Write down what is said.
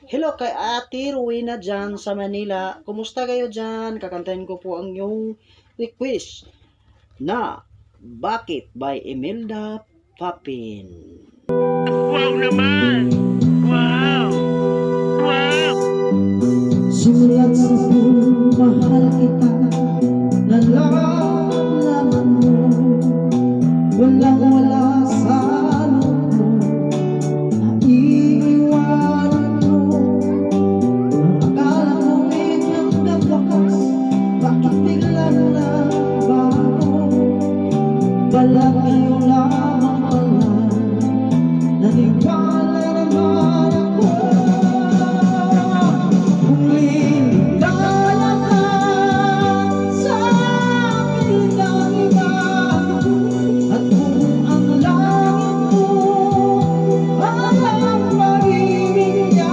Hello kay Ate Rowena dyan sa Manila. Kumusta kayo dyan? Kakantahin ko po ang yung request na Bakit by Imelda Papin. Wow naman! Wow! Wow! Sulat sa puso, mahal kita.